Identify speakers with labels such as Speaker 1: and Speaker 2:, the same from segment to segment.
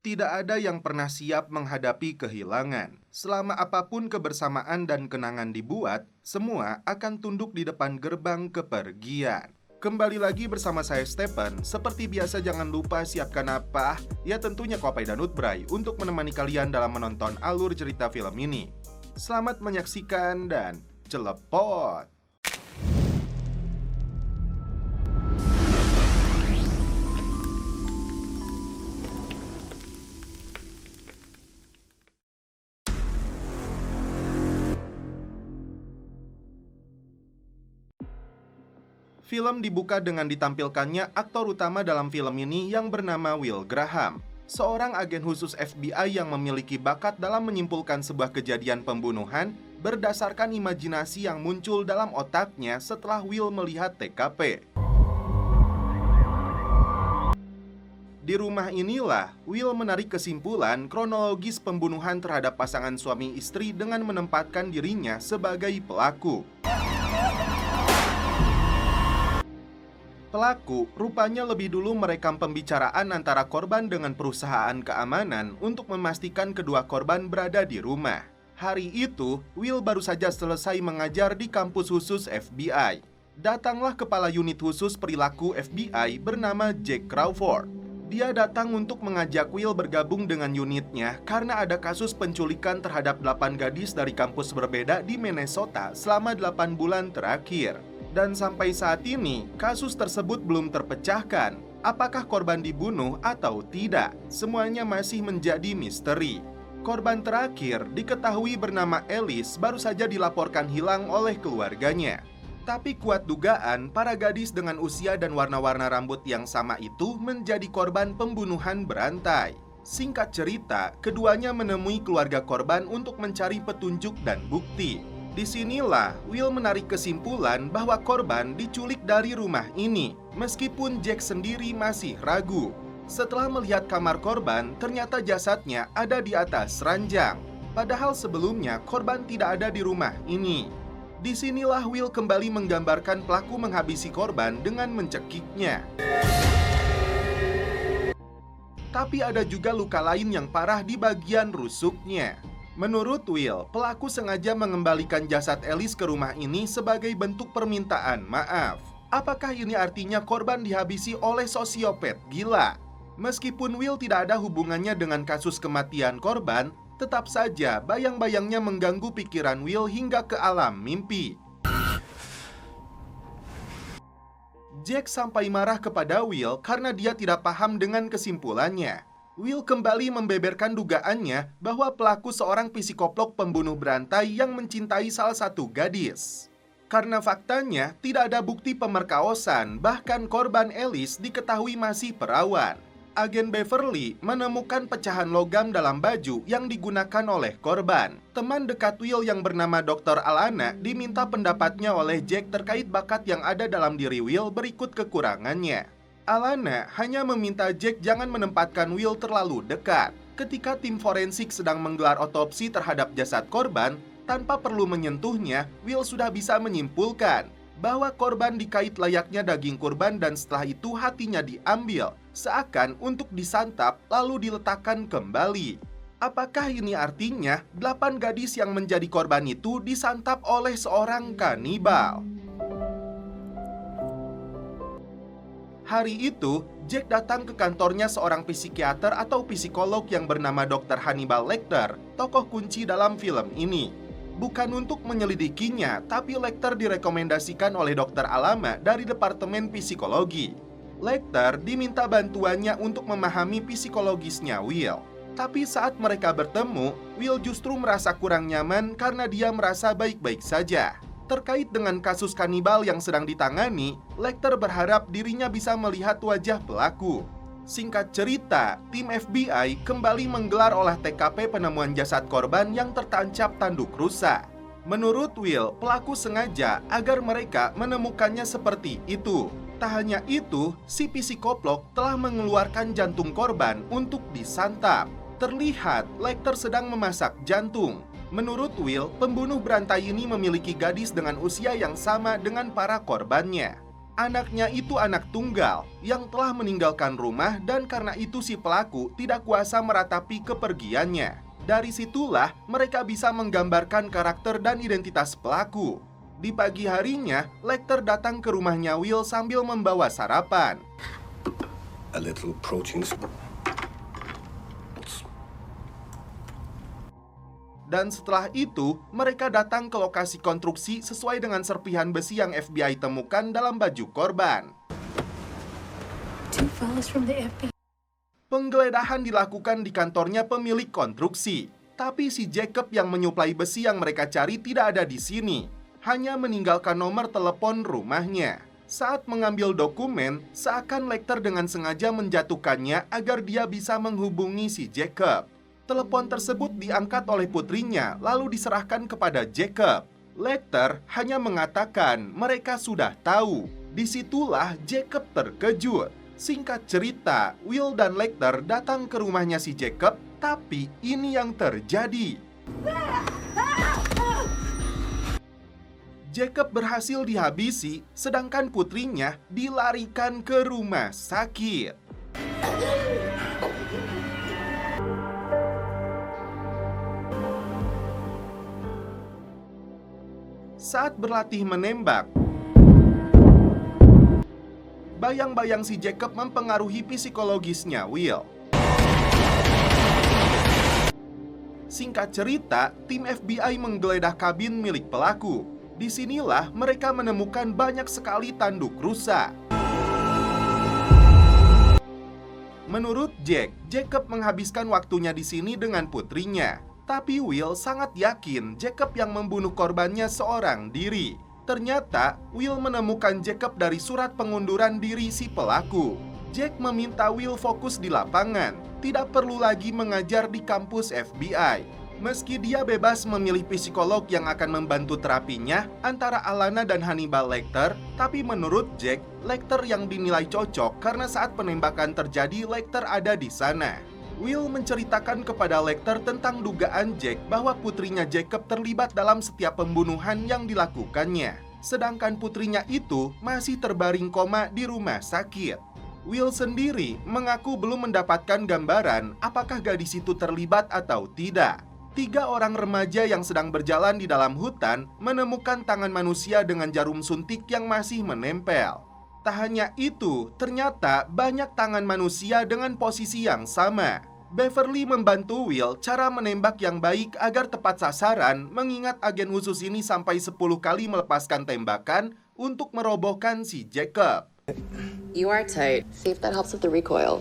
Speaker 1: Tidak ada yang pernah siap menghadapi kehilangan. Selama apapun kebersamaan dan kenangan dibuat, semua akan tunduk di depan gerbang kepergian. Kembali lagi bersama saya Stephen. Seperti biasa jangan lupa siapkan apa? Ya tentunya kopi dan utbray untuk menemani kalian dalam menonton alur cerita film ini. Selamat menyaksikan dan celepot! Film dibuka dengan ditampilkannya aktor utama dalam film ini yang bernama Will Graham, seorang agen khusus FBI yang memiliki bakat dalam menyimpulkan sebuah kejadian pembunuhan berdasarkan imajinasi yang muncul dalam otaknya setelah Will melihat TKP. Di rumah inilah, Will menarik kesimpulan kronologis pembunuhan terhadap pasangan suami istri dengan menempatkan dirinya sebagai pelaku. Pelaku rupanya lebih dulu merekam pembicaraan antara korban dengan perusahaan keamanan untuk memastikan kedua korban berada di rumah. Hari itu, Will baru saja selesai mengajar di kampus khusus FBI. Datanglah kepala unit khusus perilaku FBI bernama Jack Crawford. Dia datang untuk mengajak Will bergabung dengan unitnya karena ada kasus penculikan terhadap 8 gadis dari kampus berbeda di Minnesota selama 8 bulan terakhir. Dan sampai saat ini, kasus tersebut belum terpecahkan. Apakah korban dibunuh atau tidak? Semuanya masih menjadi misteri. Korban terakhir diketahui bernama Alice baru saja dilaporkan hilang oleh keluarganya. Tapi kuat dugaan, para gadis dengan usia dan warna-warna rambut yang sama itu menjadi korban pembunuhan berantai. Singkat cerita, keduanya menemui keluarga korban untuk mencari petunjuk dan bukti. Disinilah Will menarik kesimpulan bahwa korban diculik dari rumah ini, meskipun Jack sendiri masih ragu. Setelah melihat kamar korban, ternyata jasadnya ada di atas ranjang. Padahal sebelumnya korban tidak ada di rumah ini. Disinilah Will kembali menggambarkan pelaku menghabisi korban dengan mencekiknya. Tapi ada juga luka lain yang parah di bagian rusuknya. Menurut Will, pelaku sengaja mengembalikan jasad Alice ke rumah ini sebagai bentuk permintaan maaf. Apakah ini artinya korban dihabisi oleh sosiopat gila? Meskipun Will tidak ada hubungannya dengan kasus kematian korban, tetap saja bayang-bayangnya mengganggu pikiran Will hingga ke alam mimpi. Jack sampai marah kepada Will karena dia tidak paham dengan kesimpulannya. Will kembali membeberkan dugaannya bahwa pelaku seorang psikoplog pembunuh berantai yang mencintai salah satu gadis. Karena faktanya tidak ada bukti pemerkosaan, bahkan korban Alice diketahui masih perawan. Agen Beverly menemukan pecahan logam dalam baju yang digunakan oleh korban. Teman dekat Will yang bernama Dr. Alana diminta pendapatnya oleh Jack terkait bakat yang ada dalam diri Will berikut kekurangannya. Alana hanya meminta Jack jangan menempatkan Will terlalu dekat. Ketika tim forensik sedang menggelar otopsi terhadap jasad korban, tanpa perlu menyentuhnya, Will sudah bisa menyimpulkan bahwa korban dikait layaknya daging kurban dan setelah itu hatinya diambil, seakan untuk disantap lalu diletakkan kembali. Apakah ini artinya 8 gadis yang menjadi korban itu disantap oleh seorang kanibal? Hari itu, Jack datang ke kantornya seorang psikiater atau psikolog yang bernama Dr. Hannibal Lecter, tokoh kunci dalam film ini. Bukan untuk menyelidikinya, tapi Lecter direkomendasikan oleh Dr. Alama dari Departemen Psikologi. Lecter diminta bantuannya untuk memahami psikologisnya Will. Tapi saat mereka bertemu, Will justru merasa kurang nyaman karena dia merasa baik-baik saja. Terkait dengan kasus kanibal yang sedang ditangani, Lecter berharap dirinya bisa melihat wajah pelaku. Singkat cerita, tim FBI kembali menggelar olah TKP penemuan jasad korban yang tertancap tanduk rusa. Menurut Will, pelaku sengaja agar mereka menemukannya seperti itu. Tak hanya itu, si psikoplog telah mengeluarkan jantung korban untuk disantap. Terlihat Lecter sedang memasak jantung. Menurut Will, pembunuh berantai ini memiliki gadis dengan usia yang sama dengan para korbannya. Anaknya itu anak tunggal yang telah meninggalkan rumah dan karena itu si pelaku tidak kuasa meratapi kepergiannya. Dari situlah mereka bisa menggambarkan karakter dan identitas pelaku. Di pagi harinya, Lecter datang ke rumahnya Will sambil membawa sarapan.
Speaker 2: A little protein.
Speaker 1: Dan setelah itu, mereka datang ke lokasi konstruksi sesuai dengan serpihan besi yang FBI temukan dalam baju korban. Penggeledahan dilakukan di kantornya pemilik konstruksi. Tapi si Jacob yang menyuplai besi yang mereka cari tidak ada di sini. Hanya meninggalkan nomor telepon rumahnya. Saat mengambil dokumen, seakan Lecter dengan sengaja menjatuhkannya agar dia bisa menghubungi si Jacob. Telepon tersebut diangkat oleh putrinya, lalu diserahkan kepada Jacob. Lecter hanya mengatakan mereka sudah tahu. Disitulah Jacob terkejut. Singkat cerita, Will dan Lecter datang ke rumahnya si Jacob, tapi ini yang terjadi. Jacob berhasil dihabisi, sedangkan putrinya dilarikan ke rumah sakit. Saat berlatih menembak, bayang-bayang si Jacob mempengaruhi psikologisnya Will. Singkat cerita, tim FBI menggeledah kabin milik pelaku. Disinilah mereka menemukan banyak sekali tanduk rusak. Menurut Jack, Jacob menghabiskan waktunya di sini dengan putrinya. Tapi Will sangat yakin Jacob yang membunuh korbannya seorang diri. Ternyata Will menemukan Jacob dari surat pengunduran diri si pelaku. Jack meminta Will fokus di lapangan, tidak perlu lagi mengajar di kampus FBI. Meski dia bebas memilih psikolog yang akan membantu terapinya antara Alana dan Hannibal Lecter, tapi menurut Jack, Lecter yang dinilai cocok karena saat penembakan terjadi Lecter ada di sana. Will menceritakan kepada Lecter tentang dugaan Jack bahwa putrinya Jacob terlibat dalam setiap pembunuhan yang dilakukannya. Sedangkan putrinya itu masih terbaring koma di rumah sakit. Will sendiri mengaku belum mendapatkan gambaran apakah gadis itu terlibat atau tidak. 3 orang remaja yang sedang berjalan di dalam hutan menemukan tangan manusia dengan jarum suntik yang masih menempel. Tak hanya itu, ternyata banyak tangan manusia dengan posisi yang sama. Beverly membantu Will cara menembak yang baik agar tepat sasaran, mengingat agen khusus ini sampai 10 kali melepaskan tembakan untuk merobohkan si Jacob.
Speaker 3: You are tight. See if that helps with the recoil.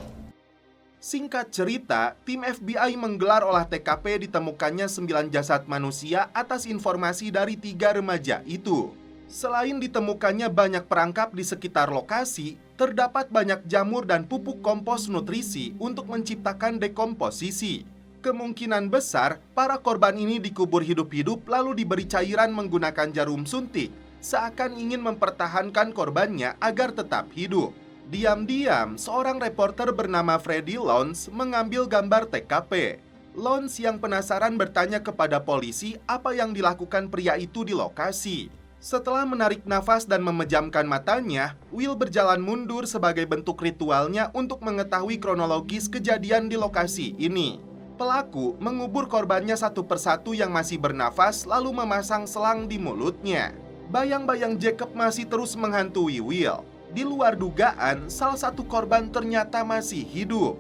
Speaker 1: Singkat cerita, tim FBI menggelar olah TKP ditemukannya 9 jasad manusia atas informasi dari 3 remaja itu. Selain ditemukannya banyak perangkap di sekitar lokasi, terdapat banyak jamur dan pupuk kompos nutrisi untuk menciptakan dekomposisi. Kemungkinan besar, para korban ini dikubur hidup-hidup lalu diberi cairan menggunakan jarum suntik, seakan ingin mempertahankan korbannya agar tetap hidup. Diam-diam, seorang reporter bernama Freddie Lons mengambil gambar TKP. Lons yang penasaran bertanya kepada polisi apa yang dilakukan pria itu di lokasi. Setelah menarik nafas dan memejamkan matanya, Will berjalan mundur sebagai bentuk ritualnya untuk mengetahui kronologis kejadian di lokasi ini. Pelaku mengubur korbannya satu persatu yang masih bernafas lalu memasang selang di mulutnya. Bayang-bayang Jacob masih terus menghantui Will. Di luar dugaan, salah satu korban ternyata masih hidup.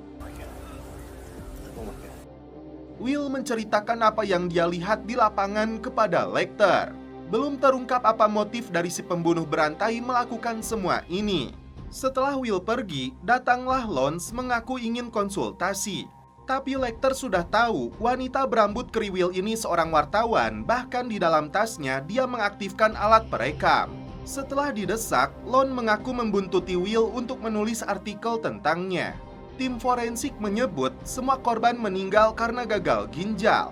Speaker 1: Will menceritakan apa yang dia lihat di lapangan kepada Lecter. Belum terungkap apa motif dari si pembunuh berantai melakukan semua ini. Setelah Will pergi, datanglah Lons mengaku ingin konsultasi. Tapi Lecter sudah tahu wanita berambut kriwil ini seorang wartawan, bahkan di dalam tasnya dia mengaktifkan alat perekam. Setelah didesak, Lon mengaku membuntuti Will untuk menulis artikel tentangnya. Tim forensik menyebut semua korban meninggal karena gagal ginjal.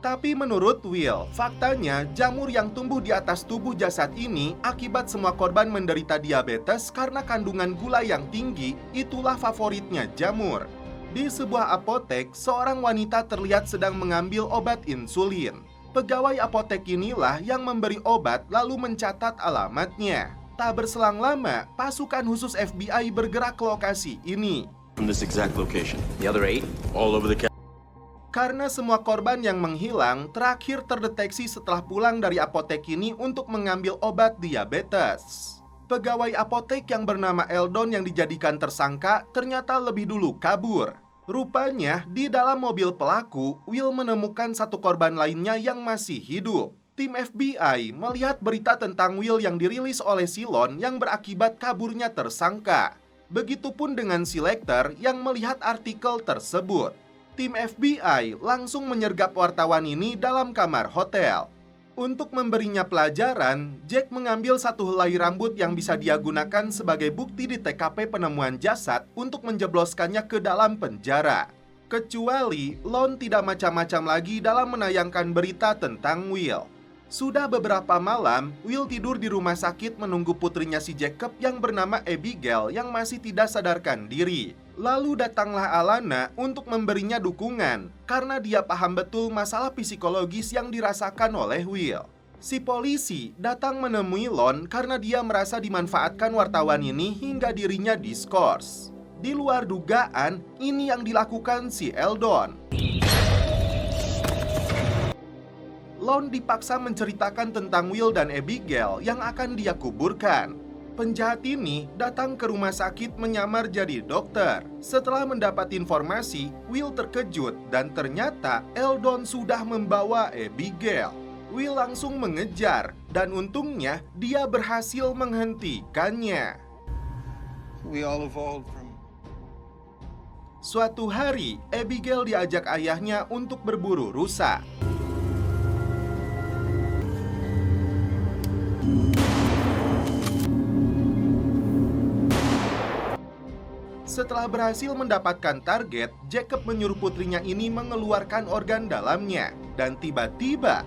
Speaker 1: Tapi menurut Will, faktanya jamur yang tumbuh di atas tubuh jasad ini akibat semua korban menderita diabetes karena kandungan gula yang tinggi, itulah favoritnya jamur. Di sebuah apotek, seorang wanita terlihat sedang mengambil obat insulin. Pegawai apotek inilah yang memberi obat lalu mencatat alamatnya. Tak berselang lama, pasukan khusus FBI bergerak ke lokasi ini.
Speaker 4: From this exact location. The other 8, all over the
Speaker 1: Karena semua korban yang menghilang terakhir terdeteksi setelah pulang dari apotek ini untuk mengambil obat diabetes. Pegawai apotek yang bernama Eldon yang dijadikan tersangka ternyata lebih dulu kabur. Rupanya, di dalam mobil pelaku, Will menemukan satu korban lainnya yang masih hidup. Tim FBI melihat berita tentang Will yang dirilis oleh Silon yang berakibat kaburnya tersangka. Begitupun dengan si Lecter yang melihat artikel tersebut. Tim FBI langsung menyergap wartawan ini dalam kamar hotel. Untuk memberinya pelajaran, Jack mengambil satu helai rambut yang bisa dia gunakan sebagai bukti di TKP penemuan jasad untuk menjebloskannya ke dalam penjara. Kecuali Lon tidak macam-macam lagi dalam menayangkan berita tentang Will. Sudah beberapa malam, Will tidur di rumah sakit menunggu putrinya si Jacob yang bernama Abigail yang masih tidak sadarkan diri. Lalu datanglah Alana untuk memberinya dukungan karena dia paham betul masalah psikologis yang dirasakan oleh Will. Si polisi datang menemui Lon karena dia merasa dimanfaatkan wartawan ini hingga dirinya diskors. Di luar dugaan, ini yang dilakukan si Eldon. Lon dipaksa menceritakan tentang Will dan Abigail yang akan dia kuburkan. Penjahat ini datang ke rumah sakit menyamar jadi dokter. Setelah mendapat informasi, Will terkejut dan ternyata Eldon sudah membawa Abigail. Will langsung mengejar dan untungnya dia berhasil menghentikannya.
Speaker 2: We all evolved from...
Speaker 1: Suatu hari, Abigail diajak ayahnya untuk berburu rusa. Setelah berhasil mendapatkan target, Jacob menyuruh putrinya ini mengeluarkan organ dalamnya. Dan tiba-tiba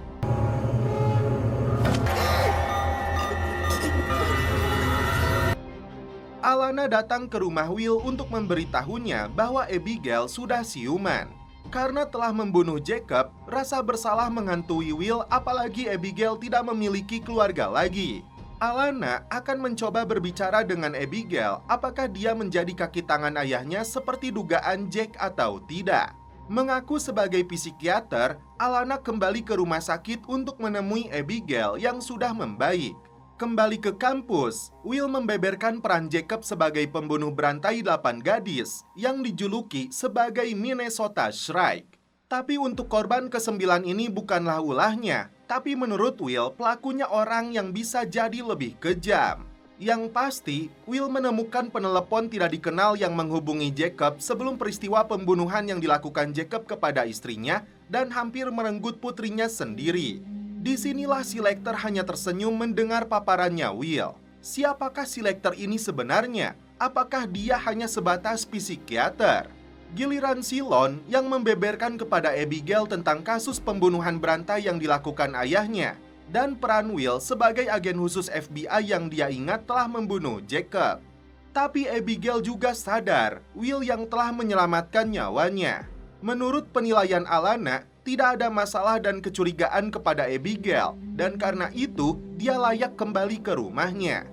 Speaker 1: Alana datang ke rumah Will untuk memberitahunya bahwa Abigail sudah siuman. Karena telah membunuh Jacob, rasa bersalah menghantui Will, apalagi Abigail tidak memiliki keluarga lagi. Alana akan mencoba berbicara dengan Abigail apakah dia menjadi kaki tangan ayahnya seperti dugaan Jack atau tidak. Mengaku sebagai psikiater, Alana kembali ke rumah sakit untuk menemui Abigail yang sudah membaik. Kembali ke kampus, Will membeberkan peran Jacob sebagai pembunuh berantai 8 gadis yang dijuluki sebagai Minnesota Shrike. Tapi untuk korban ke-9 ini bukanlah ulahnya, tapi menurut Will, pelakunya orang yang bisa jadi lebih kejam. Yang pasti, Will menemukan penelepon tidak dikenal yang menghubungi Jacob sebelum peristiwa pembunuhan yang dilakukan Jacob kepada istrinya dan hampir merenggut putrinya sendiri. Disinilah si Lecter hanya tersenyum mendengar paparannya Will. Siapakah si Lecter ini sebenarnya? Apakah dia hanya sebatas psikiater? Giliran Silon yang membeberkan kepada Abigail tentang kasus pembunuhan berantai yang dilakukan ayahnya dan peran Will sebagai agen khusus FBI yang dia ingat telah membunuh Jacob. Tapi Abigail juga sadar Will yang telah menyelamatkan nyawanya. Menurut penilaian Alana, tidak ada masalah dan kecurigaan kepada Abigail dan karena itu dia layak kembali ke rumahnya.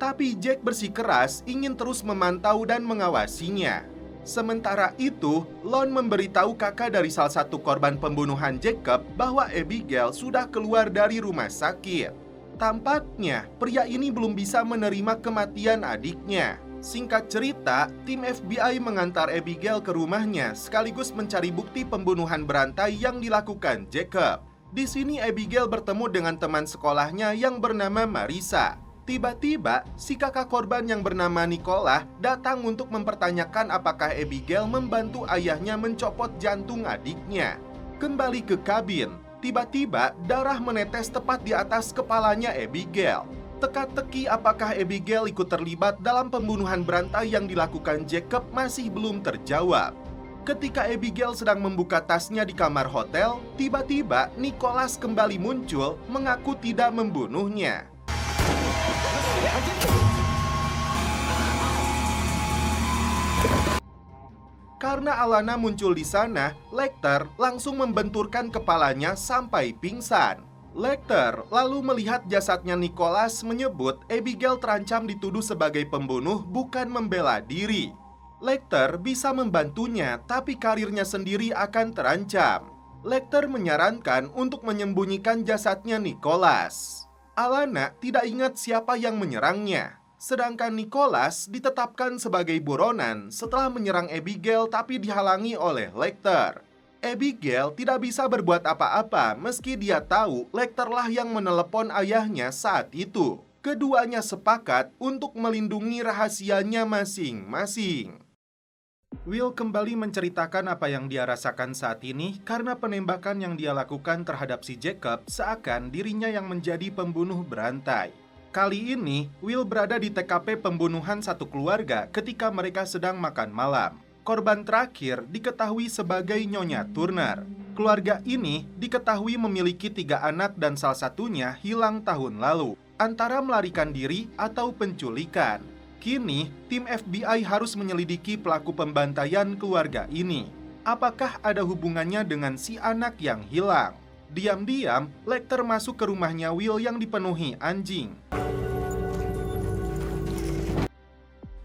Speaker 1: Tapi Jack bersikeras ingin terus memantau dan mengawasinya. Sementara itu, Lon memberitahu kakak dari salah satu korban pembunuhan Jacob bahwa Abigail sudah keluar dari rumah sakit. Tampaknya, pria ini belum bisa menerima kematian adiknya. Singkat cerita, tim FBI mengantar Abigail ke rumahnya sekaligus mencari bukti pembunuhan berantai yang dilakukan Jacob. Di sini Abigail bertemu dengan teman sekolahnya yang bernama Marissa. Tiba-tiba, si kakak korban yang bernama Nicola datang untuk mempertanyakan apakah Abigail membantu ayahnya mencopot jantung adiknya. Kembali ke kabin, tiba-tiba darah menetes tepat di atas kepalanya Abigail. Teka-teki apakah Abigail ikut terlibat dalam pembunuhan berantai yang dilakukan Jacob masih belum terjawab. Ketika Abigail sedang membuka tasnya di kamar hotel, tiba-tiba Nicholas kembali muncul mengaku tidak membunuhnya. Karena Alana muncul di sana, Lecter langsung membenturkan kepalanya sampai pingsan. Lecter lalu melihat jasadnya Nicholas menyebut Abigail terancam dituduh sebagai pembunuh bukan membela diri. Lecter bisa membantunya, tapi karirnya sendiri akan terancam. Lecter menyarankan untuk menyembunyikan jasadnya Nicholas. Alana tidak ingat siapa yang menyerangnya. Sedangkan Nicholas ditetapkan sebagai buronan setelah menyerang Abigail tapi dihalangi oleh Lecter. Abigail tidak bisa berbuat apa-apa meski dia tahu Lecter lah yang menelepon ayahnya saat itu. Keduanya sepakat untuk melindungi rahasianya masing-masing. Will kembali menceritakan apa yang dia rasakan saat ini karena penembakan yang dia lakukan terhadap si Jacob seakan dirinya yang menjadi pembunuh berantai. Kali ini, Will berada di TKP pembunuhan satu keluarga ketika mereka sedang makan malam. Korban terakhir diketahui sebagai Nyonya Turner. Keluarga ini diketahui memiliki 3 anak dan salah satunya hilang tahun lalu, antara melarikan diri atau penculikan. Kini, tim FBI harus menyelidiki pelaku pembantaian keluarga ini. Apakah ada hubungannya dengan si anak yang hilang? Diam-diam, Lecter masuk ke rumahnya Will yang dipenuhi anjing.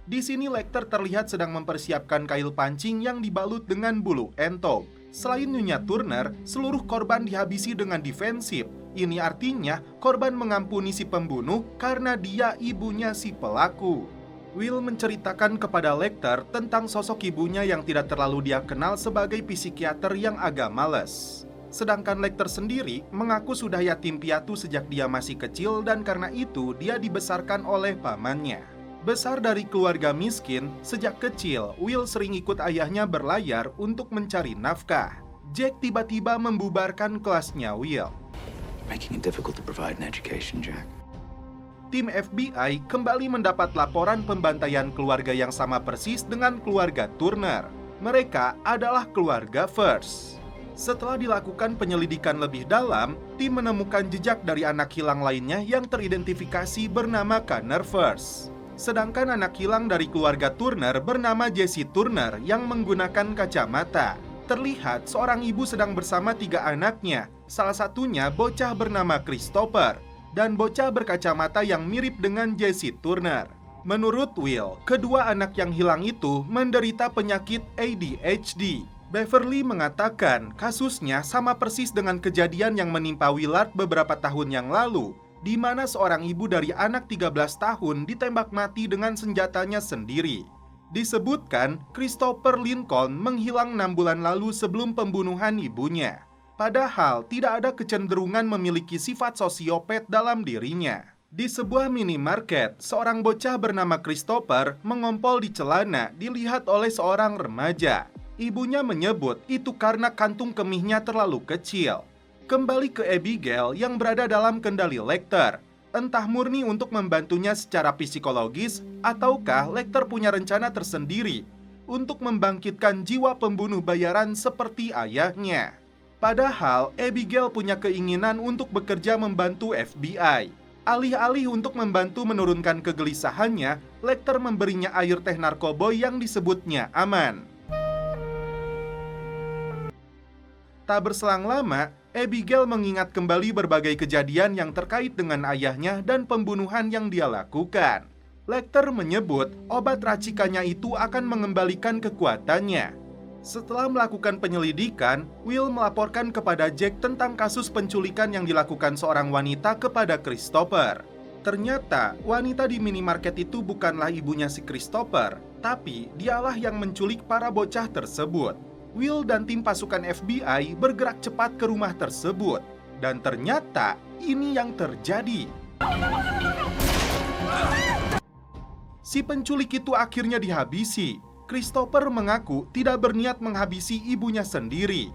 Speaker 1: Di sini Lecter terlihat sedang mempersiapkan kail pancing yang dibalut dengan bulu entog. Selain Nyonya Turner, seluruh korban dihabisi dengan defensif. Ini artinya korban mengampuni si pembunuh karena dia ibunya si pelaku. Will menceritakan kepada Lecter tentang sosok ibunya yang tidak terlalu dia kenal sebagai psikiater yang agak males. Sedangkan Lecter sendiri mengaku sudah yatim piatu sejak dia masih kecil dan karena itu dia dibesarkan oleh pamannya. Besar dari keluarga miskin, sejak kecil Will sering ikut ayahnya berlayar untuk mencari nafkah. Jack tiba-tiba membubarkan kelasnya Will.
Speaker 4: Making it difficult to provide an education, Jack.
Speaker 1: Tim FBI kembali mendapat laporan pembantaian keluarga yang sama persis dengan keluarga Turner. Mereka adalah keluarga First. Setelah dilakukan penyelidikan lebih dalam, tim menemukan jejak dari anak hilang lainnya yang teridentifikasi bernama Connor First. Sedangkan anak hilang dari keluarga Turner bernama Jessie Turner yang menggunakan kacamata. Terlihat seorang ibu sedang bersama 3 anaknya, salah satunya bocah bernama Christopher, dan bocah berkacamata yang mirip dengan Jessie Turner. Menurut Will, kedua anak yang hilang itu menderita penyakit ADHD. Beverly mengatakan kasusnya sama persis dengan kejadian yang menimpa Willard beberapa tahun yang lalu, di mana seorang ibu dari anak 13 tahun ditembak mati dengan senjatanya sendiri. Disebutkan Christopher Lincoln menghilang 6 bulan lalu sebelum pembunuhan ibunya. Padahal tidak ada kecenderungan memiliki sifat sosiopat dalam dirinya. Di sebuah minimarket, seorang bocah bernama Christopher mengompol di celana dilihat oleh seorang remaja. Ibunya menyebut itu karena kantung kemihnya terlalu kecil. Kembali ke Abigail yang berada dalam kendali Lecter. Entah murni untuk membantunya secara psikologis, ataukah Lecter punya rencana tersendiri untuk membangkitkan jiwa pembunuh bayaran seperti ayahnya. Padahal Abigail punya keinginan untuk bekerja membantu FBI. Alih-alih untuk membantu menurunkan kegelisahannya, Lecter memberinya air teh narkoboy yang disebutnya aman. Tak berselang lama, Abigail mengingat kembali berbagai kejadian yang terkait dengan ayahnya dan pembunuhan yang dia lakukan. Lecter menyebut obat racikannya itu akan mengembalikan kekuatannya. Setelah melakukan penyelidikan, Will melaporkan kepada Jack tentang kasus penculikan yang dilakukan seorang wanita kepada Christopher. Ternyata, wanita di minimarket itu bukanlah ibunya si Christopher, tapi dialah yang menculik para bocah tersebut. Will dan tim pasukan FBI bergerak cepat ke rumah tersebut. Dan ternyata, ini yang terjadi. Si penculik itu akhirnya dihabisi. Christopher mengaku tidak berniat menghabisi ibunya sendiri.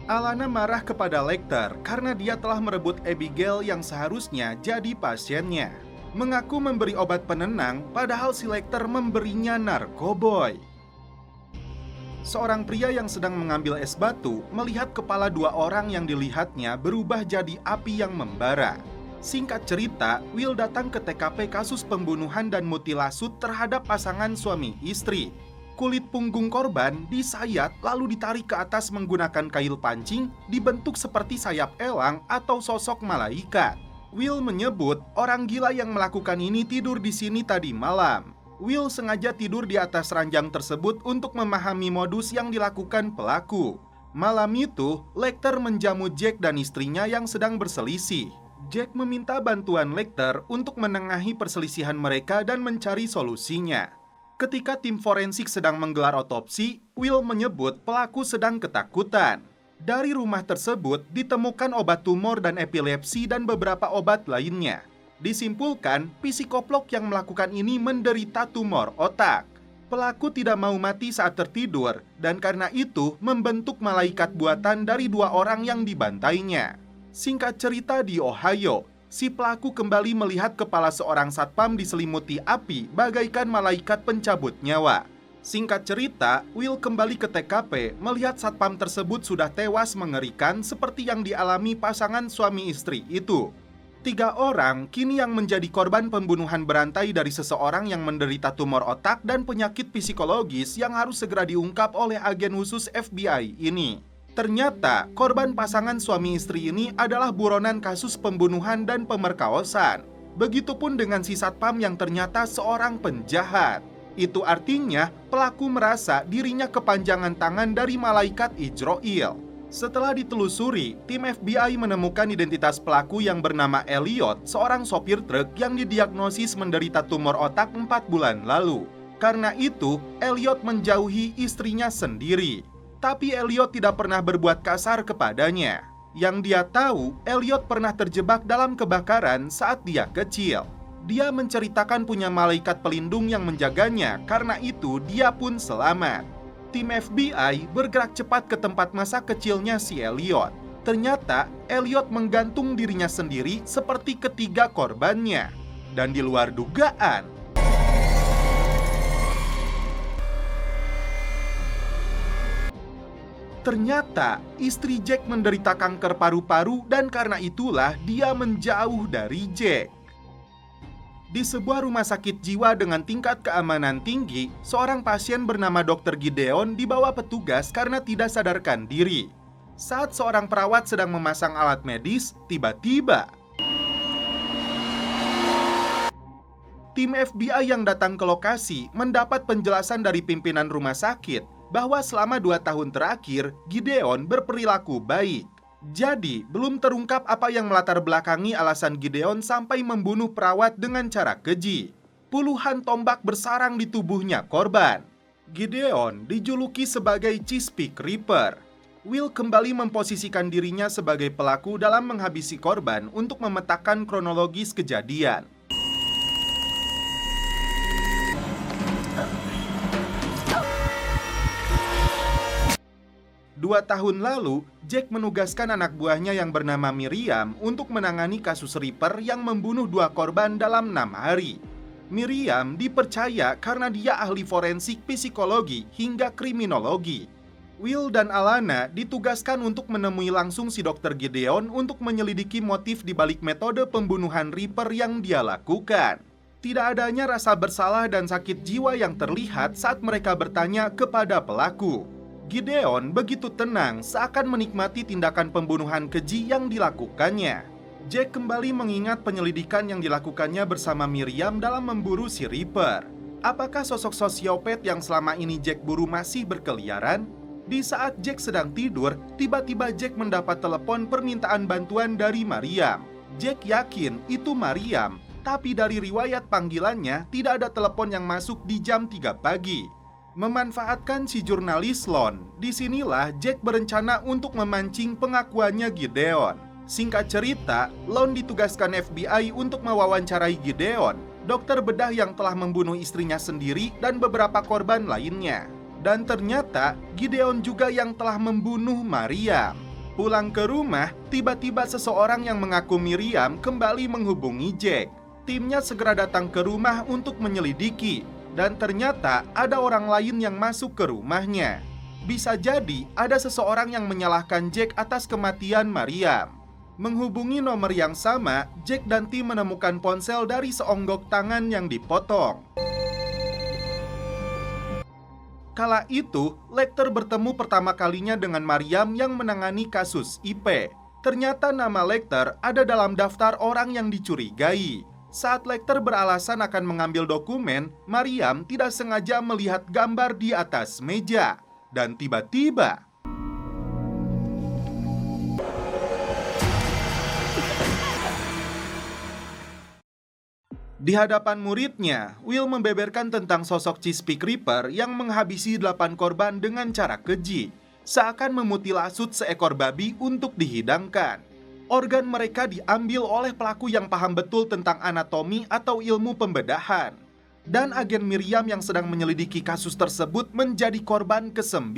Speaker 1: Alana marah kepada Lecter karena dia telah merebut Abigail yang seharusnya jadi pasiennya. Mengaku memberi obat penenang, padahal si Lecter memberinya narkoboy. Seorang pria yang sedang mengambil es batu melihat kepala 2 orang yang dilihatnya berubah jadi api yang membara. Singkat cerita, Will datang ke TKP kasus pembunuhan dan mutilasut terhadap pasangan suami istri. Kulit punggung korban disayat lalu ditarik ke atas menggunakan kail pancing dibentuk seperti sayap elang atau sosok malaikat. Will menyebut orang gila yang melakukan ini tidur di sini tadi malam. Will sengaja tidur di atas ranjang tersebut untuk memahami modus yang dilakukan pelaku. Malam itu, Lecter menjamu Jack dan istrinya yang sedang berselisih. Jack meminta bantuan Lecter untuk menengahi perselisihan mereka dan mencari solusinya. Ketika tim forensik sedang menggelar otopsi, Will menyebut pelaku sedang ketakutan. Dari rumah tersebut ditemukan obat tumor dan epilepsi dan beberapa obat lainnya. Disimpulkan, psikoplok yang melakukan ini menderita tumor otak. Pelaku tidak mau mati saat tertidur dan karena itu membentuk malaikat buatan dari 2 orang yang dibantainya. Singkat cerita, di Ohio, si pelaku kembali melihat kepala seorang satpam diselimuti api bagaikan malaikat pencabut nyawa. Singkat cerita, Will kembali ke TKP melihat satpam tersebut sudah tewas mengerikan seperti yang dialami pasangan suami istri itu. 3 orang kini yang menjadi korban pembunuhan berantai dari seseorang yang menderita tumor otak dan penyakit psikologis yang harus segera diungkap oleh agen khusus FBI ini. Ternyata korban pasangan suami istri ini adalah buronan kasus pembunuhan dan pemerkosaan. Begitupun dengan si satpam yang ternyata seorang penjahat. Itu artinya pelaku merasa dirinya kepanjangan tangan dari malaikat Ijroil. Setelah ditelusuri, tim FBI menemukan identitas pelaku yang bernama Elliot, seorang sopir truk yang didiagnosis menderita tumor otak 4 bulan lalu. Karena itu, Elliot menjauhi istrinya sendiri. Tapi Elliot tidak pernah berbuat kasar kepadanya. Yang dia tahu, Elliot pernah terjebak dalam kebakaran saat dia kecil. Dia menceritakan punya malaikat pelindung yang menjaganya, karena itu dia pun selamat. Tim FBI bergerak cepat ke tempat masa kecilnya si Elliot. Ternyata Elliot menggantung dirinya sendiri seperti ketiga korbannya. Dan di luar dugaan, ternyata istri Jack menderita kanker paru-paru dan karena itulah dia menjauh dari Jack. Di sebuah rumah sakit jiwa dengan tingkat keamanan tinggi, seorang pasien bernama Dr. Gideon dibawa petugas karena tidak sadarkan diri. Saat seorang perawat sedang memasang alat medis, tiba-tiba tim FBI yang datang ke lokasi mendapat penjelasan dari pimpinan rumah sakit bahwa selama 2 tahun terakhir, Gideon berperilaku baik. Jadi, belum terungkap apa yang melatar belakangi alasan Gideon sampai membunuh perawat dengan cara keji. Puluhan tombak bersarang di tubuhnya korban. Gideon dijuluki sebagai Chesapeake Ripper. Will kembali memposisikan dirinya sebagai pelaku dalam menghabisi korban untuk memetakan kronologis kejadian. Dua tahun lalu, Jack menugaskan anak buahnya yang bernama Miriam untuk menangani kasus Ripper yang membunuh 2 korban dalam 6 hari. Miriam dipercaya karena dia ahli forensik psikologi hingga kriminologi. Will dan Alana ditugaskan untuk menemui langsung si Dr. Gideon untuk menyelidiki motif di balik metode pembunuhan Ripper yang dia lakukan. Tidak adanya rasa bersalah dan sakit jiwa yang terlihat saat mereka bertanya kepada pelaku. Gideon begitu tenang seakan menikmati tindakan pembunuhan keji yang dilakukannya. Jack kembali mengingat penyelidikan yang dilakukannya bersama Miriam dalam memburu si Ripper. Apakah sosok sosiopat yang selama ini Jack buru masih berkeliaran? Di saat Jack sedang tidur, tiba-tiba Jack mendapat telepon permintaan bantuan dari Mariam. Jack yakin itu Mariam, tapi dari riwayat panggilannya tidak ada telepon yang masuk di jam 3 pagi. Memanfaatkan si jurnalis Lon, disinilah Jack berencana untuk memancing pengakuannya Gideon. Singkat cerita, Lon ditugaskan FBI untuk mewawancarai Gideon, dokter bedah yang telah membunuh istrinya sendiri dan beberapa korban lainnya. Dan ternyata Gideon juga yang telah membunuh Mariam. Pulang ke rumah, tiba-tiba seseorang yang mengaku Miriam kembali menghubungi Jack. Timnya segera datang ke rumah untuk menyelidiki. Dan ternyata ada orang lain yang masuk ke rumahnya. Bisa jadi ada seseorang yang menyalahkan Jack atas kematian Mariam. Menghubungi nomor yang sama, Jack dan tim menemukan ponsel dari seonggok tangan yang dipotong. Kala itu, Lecter bertemu pertama kalinya dengan Mariam yang menangani kasus IP. Ternyata nama Lecter ada dalam daftar orang yang dicurigai. Saat Lecter beralasan akan mengambil dokumen, Mariam tidak sengaja melihat gambar di atas meja. Dan tiba-tiba, di hadapan muridnya, Will membeberkan tentang sosok Chesapeake Ripper yang menghabisi 8 korban dengan cara keji, seakan memutilasi seekor babi untuk dihidangkan. Organ mereka diambil oleh pelaku yang paham betul tentang anatomi atau ilmu pembedahan. Dan agen Miriam yang sedang menyelidiki kasus tersebut menjadi korban ke-9.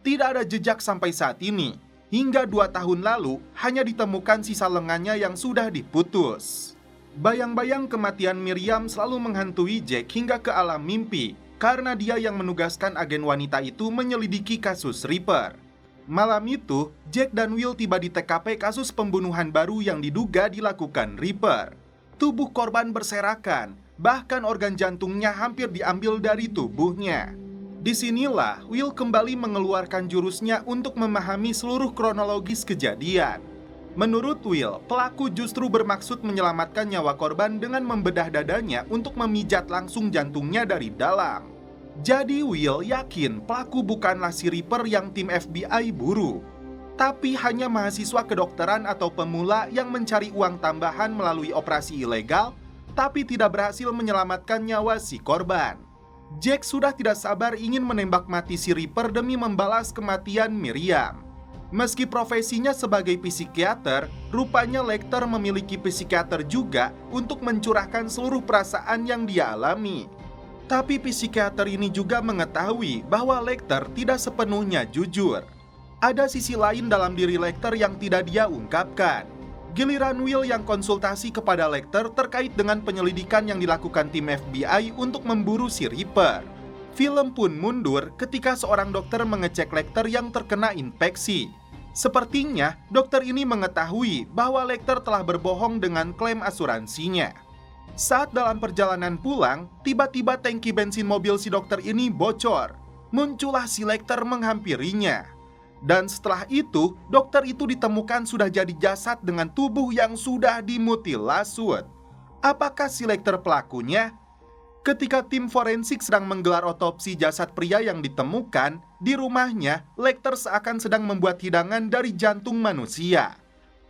Speaker 1: Tidak ada jejak sampai saat ini. Hingga 2 tahun lalu, hanya ditemukan sisa lengannya yang sudah diputus. Bayang-bayang kematian Miriam selalu menghantui Jack hingga ke alam mimpi karena dia yang menugaskan agen wanita itu menyelidiki kasus Ripper. Malam itu, Jack dan Will tiba di TKP kasus pembunuhan baru yang diduga dilakukan Ripper. Tubuh korban berserakan, bahkan organ jantungnya hampir diambil dari tubuhnya. Disinilah Will kembali mengeluarkan jurusnya untuk memahami seluruh kronologis kejadian. Menurut Will, pelaku justru bermaksud menyelamatkan nyawa korban dengan membedah dadanya untuk memijat langsung jantungnya dari dalam. Jadi Will yakin pelaku bukanlah si Ripper yang tim FBI buru, tapi hanya mahasiswa kedokteran atau pemula yang mencari uang tambahan melalui operasi ilegal, tapi tidak berhasil menyelamatkan nyawa si korban. Jack sudah tidak sabar ingin menembak mati si Ripper demi membalas kematian Miriam. Meski profesinya sebagai psikiater, rupanya Lecter memiliki psikiater juga untuk mencurahkan seluruh perasaan yang dia alami. Tapi psikiater ini juga mengetahui bahwa Lecter tidak sepenuhnya jujur. Ada sisi lain dalam diri Lecter yang tidak dia ungkapkan. Giliran Will yang konsultasi kepada Lecter terkait dengan penyelidikan yang dilakukan tim FBI untuk memburu si Ripper. Film pun mundur ketika seorang dokter mengecek Lecter yang terkena infeksi. Sepertinya dokter ini mengetahui bahwa Lecter telah berbohong dengan klaim asuransinya. Saat dalam perjalanan pulang, tiba-tiba tangki bensin mobil si dokter ini bocor. Muncullah si Lecter menghampirinya. Dan setelah itu, dokter itu ditemukan sudah jadi jasad dengan tubuh yang sudah dimutilasi. Apakah si Lecter pelakunya? Ketika tim forensik sedang menggelar otopsi jasad pria yang ditemukan, di rumahnya, Lecter seakan sedang membuat hidangan dari jantung manusia.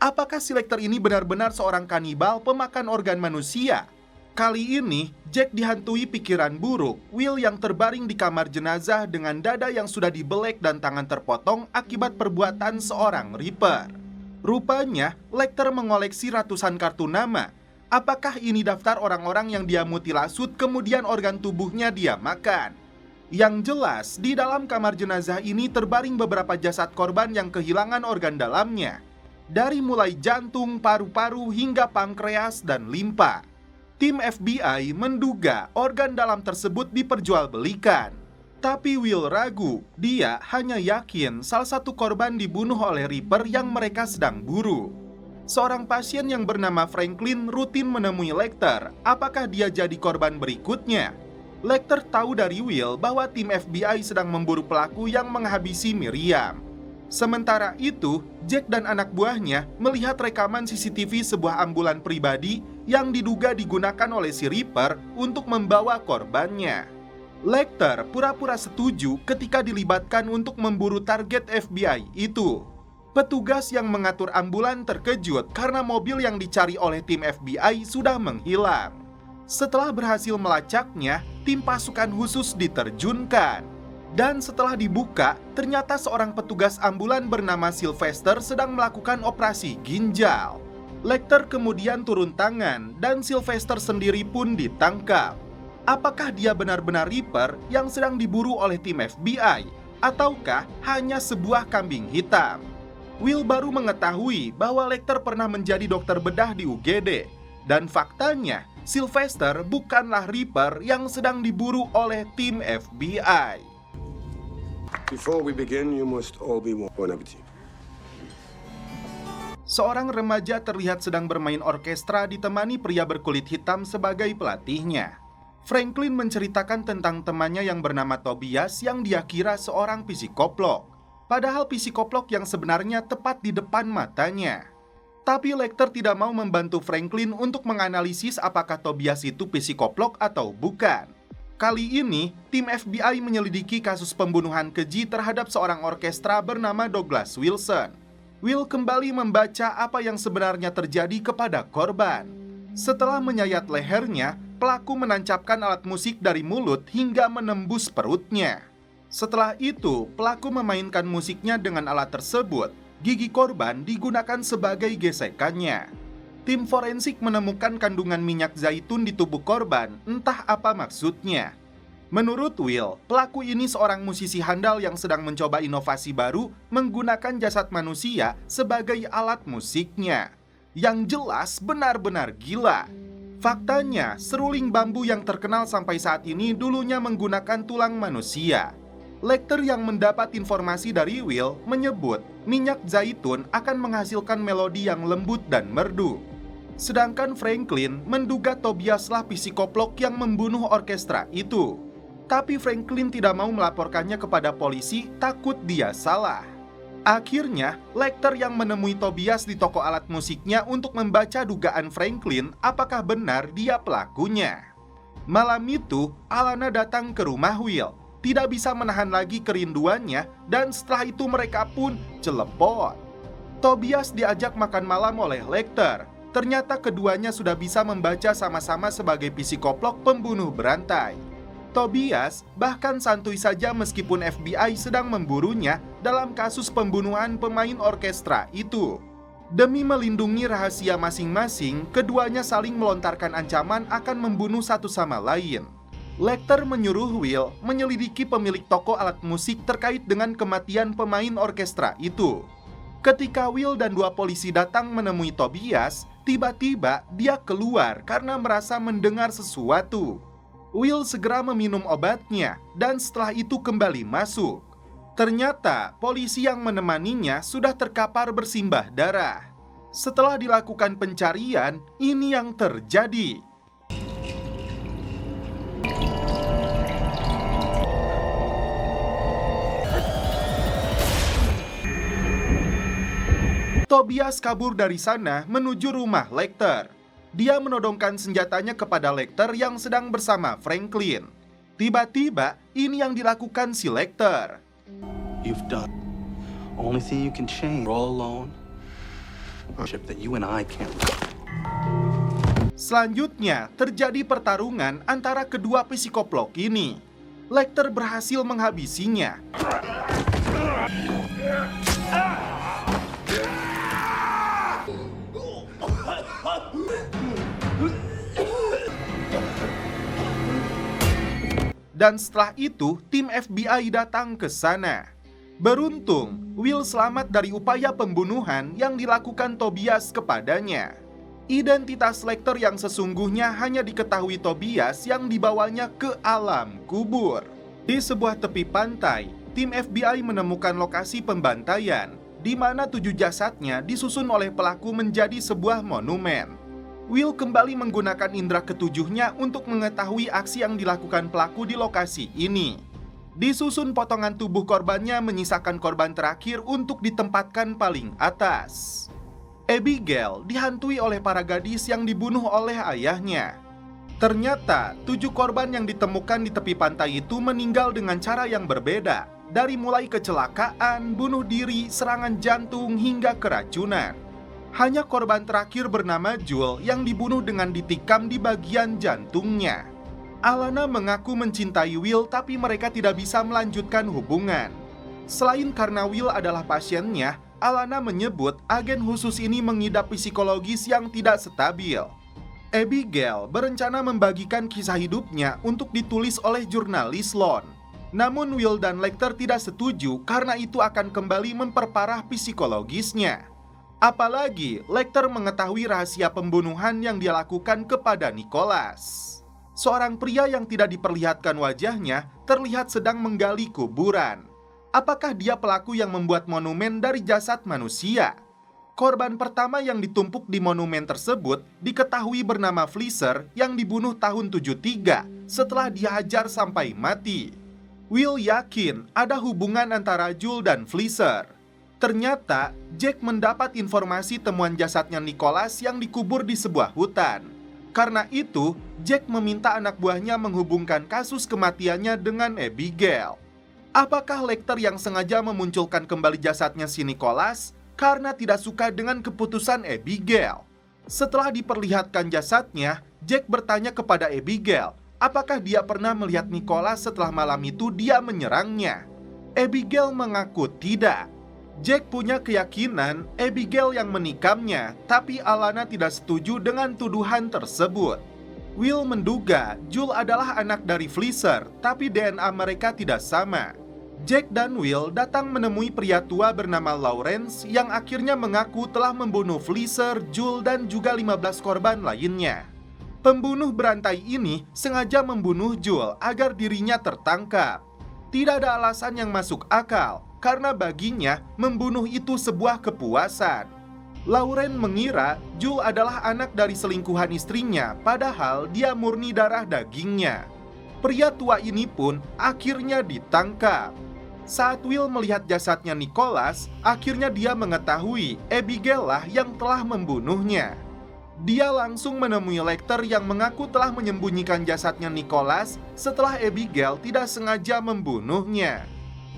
Speaker 1: Apakah si Lecter ini benar-benar seorang kanibal pemakan organ manusia? Kali ini, Jack dihantui pikiran buruk. Will yang terbaring di kamar jenazah dengan dada yang sudah dibelek dan tangan terpotong akibat perbuatan seorang Ripper. Rupanya, Lecter mengoleksi ratusan kartu nama. Apakah ini daftar orang-orang yang dia mutilasut kemudian organ tubuhnya dia makan? Yang jelas, di dalam kamar jenazah ini terbaring beberapa jasad korban yang kehilangan organ dalamnya. Dari mulai jantung, paru-paru, hingga pankreas dan limpa. Tim FBI menduga organ dalam tersebut diperjualbelikan. Tapi Will ragu, dia hanya yakin salah satu korban dibunuh oleh Ripper yang mereka sedang buru. Seorang pasien yang bernama Franklin rutin menemui Lecter. Apakah dia jadi korban berikutnya? Lecter tahu dari Will bahwa tim FBI sedang memburu pelaku yang menghabisi Miriam. Sementara itu, Jack dan anak buahnya melihat rekaman CCTV sebuah ambulan pribadi yang diduga digunakan oleh si Ripper untuk membawa korbannya. Lecter pura-pura setuju ketika dilibatkan untuk memburu target FBI itu. Petugas yang mengatur ambulan terkejut karena mobil yang dicari oleh tim FBI sudah menghilang. Setelah berhasil melacaknya, tim pasukan khusus diterjunkan. Dan setelah dibuka, ternyata seorang petugas ambulan bernama Sylvester sedang melakukan operasi ginjal. Lecter kemudian turun tangan dan Sylvester sendiri pun ditangkap. Apakah dia benar-benar Ripper yang sedang diburu oleh tim FBI? Ataukah hanya sebuah kambing hitam? Will baru mengetahui bahwa Lecter pernah menjadi dokter bedah di UGD. Dan faktanya, Sylvester bukanlah Ripper yang sedang diburu oleh tim FBI.
Speaker 2: Before we begin, you must all be warned. Bon appetit.
Speaker 1: Seorang remaja terlihat sedang bermain orkestra ditemani pria berkulit hitam sebagai pelatihnya. Franklin menceritakan tentang temannya yang bernama Tobias yang dia kira seorang psikoplok. Padahal psikoplok yang sebenarnya tepat di depan matanya. Tapi Lecter tidak mau membantu Franklin untuk menganalisis apakah Tobias itu psikoplok atau bukan. Kali ini, tim FBI menyelidiki kasus pembunuhan keji terhadap seorang orkestra bernama Douglas Wilson. Will kembali membaca apa yang sebenarnya terjadi kepada korban. Setelah menyayat lehernya, pelaku menancapkan alat musik dari mulut hingga menembus perutnya. Setelah itu, pelaku memainkan musiknya dengan alat tersebut. Gigi korban digunakan sebagai gesekannya. Tim forensik menemukan kandungan minyak zaitun di tubuh korban, entah apa maksudnya. Menurut Will, pelaku ini seorang musisi handal yang sedang mencoba inovasi baru menggunakan jasad manusia sebagai alat musiknya. Yang jelas benar-benar gila. Faktanya, seruling bambu yang terkenal sampai saat ini dulunya menggunakan tulang manusia. Lecter yang mendapat informasi dari Will menyebut minyak zaitun akan menghasilkan melodi yang lembut dan merdu. Sedangkan Franklin menduga Tobiaslah psikoplok yang membunuh orkestra itu. Tapi Franklin tidak mau melaporkannya kepada polisi, takut dia salah. Akhirnya, Lecter yang menemui Tobias di toko alat musiknya untuk membaca dugaan Franklin apakah benar dia pelakunya. Malam itu, Alana datang ke rumah Will. Tidak bisa menahan lagi kerinduannya dan setelah itu mereka pun celepot. Tobias diajak makan malam oleh Lecter. Ternyata keduanya sudah bisa membaca sama-sama sebagai psikoplok pembunuh berantai. Tobias bahkan santuy saja meskipun FBI sedang memburunya dalam kasus pembunuhan pemain orkestra itu. Demi melindungi rahasia masing-masing, keduanya saling melontarkan ancaman akan membunuh satu sama lain. Lecter menyuruh Will menyelidiki pemilik toko alat musik terkait dengan kematian pemain orkestra itu. Ketika Will dan dua polisi datang menemui Tobias, tiba-tiba dia keluar karena merasa mendengar sesuatu. Will segera meminum obatnya dan setelah itu kembali masuk. Ternyata polisi yang menemaninya sudah terkapar bersimbah darah. Setelah dilakukan pencarian, ini yang terjadi. Tobias kabur dari sana menuju rumah Lecter. Dia menodongkan senjatanya kepada Lecter yang sedang bersama Franklin. Tiba-tiba, ini yang dilakukan si Lecter.
Speaker 5: You've done. Only thing you can change. We're all alone. A ship that you and I can't.
Speaker 1: Selanjutnya, terjadi pertarungan antara kedua psikoplok ini. Lecter berhasil menghabisinya. Dan setelah itu, tim FBI datang ke sana. Beruntung, Will selamat dari upaya pembunuhan yang dilakukan Tobias kepadanya. Identitas Lecter yang sesungguhnya hanya diketahui Tobias yang dibawanya ke alam kubur. Di sebuah tepi pantai, tim FBI menemukan lokasi pembantaian, di mana 7 jasadnya disusun oleh pelaku menjadi sebuah monumen. Will kembali menggunakan indera ketujuhnya untuk mengetahui aksi yang dilakukan pelaku di lokasi ini. Disusun potongan tubuh korbannya menyisakan korban terakhir untuk ditempatkan paling atas. Abigail dihantui oleh para gadis yang dibunuh oleh ayahnya. Ternyata 7 korban yang ditemukan di tepi pantai itu meninggal dengan cara yang berbeda, dari mulai kecelakaan, bunuh diri, serangan jantung, hingga keracunan. Hanya korban terakhir bernama Jewel yang dibunuh dengan ditikam di bagian jantungnya. Alana mengaku mencintai Will, tapi mereka tidak bisa melanjutkan hubungan. Selain karena Will adalah pasiennya, Alana menyebut agen khusus ini mengidap psikologis yang tidak stabil. Abigail berencana membagikan kisah hidupnya untuk ditulis oleh jurnalis Lon. Namun Will dan Lecter tidak setuju karena itu akan kembali memperparah psikologisnya. Apalagi Lecter mengetahui rahasia pembunuhan yang dia lakukan kepada Nicholas. Seorang pria yang tidak diperlihatkan wajahnya terlihat sedang menggali kuburan. Apakah dia pelaku yang membuat monumen dari jasad manusia? Korban pertama yang ditumpuk di monumen tersebut diketahui bernama Fleischer yang dibunuh tahun 73 setelah dihajar sampai mati. Will yakin ada hubungan antara Jules dan Fleischer. Ternyata, Jack mendapat informasi temuan jasadnya Nicholas yang dikubur di sebuah hutan. Karena itu, Jack meminta anak buahnya menghubungkan kasus kematiannya dengan Abigail. Apakah Lecter yang sengaja memunculkan kembali jasadnya si Nicholas karena tidak suka dengan keputusan Abigail? Setelah diperlihatkan jasadnya, Jack bertanya kepada Abigail, apakah dia pernah melihat Nicholas setelah malam itu dia menyerangnya? Abigail mengaku tidak. Jack punya keyakinan Abigail yang menikamnya, tapi Alana tidak setuju dengan tuduhan tersebut. Will menduga Jules adalah anak dari Fleischer, tapi DNA mereka tidak sama. Jack dan Will datang menemui pria tua bernama Lawrence yang akhirnya mengaku telah membunuh Fleischer, Jules, dan juga 15 korban lainnya. Pembunuh berantai ini sengaja membunuh Jules agar dirinya tertangkap. Tidak ada alasan yang masuk akal, karena baginya membunuh itu sebuah kepuasan. Lauren mengira Jules adalah anak dari selingkuhan istrinya, padahal dia murni darah dagingnya. Pria tua ini pun akhirnya ditangkap. Saat Will melihat jasadnya Nicholas, akhirnya dia mengetahui Abigail lah yang telah membunuhnya. Dia langsung menemui Lecter yang mengaku telah menyembunyikan jasadnya Nicholas setelah Abigail tidak sengaja membunuhnya.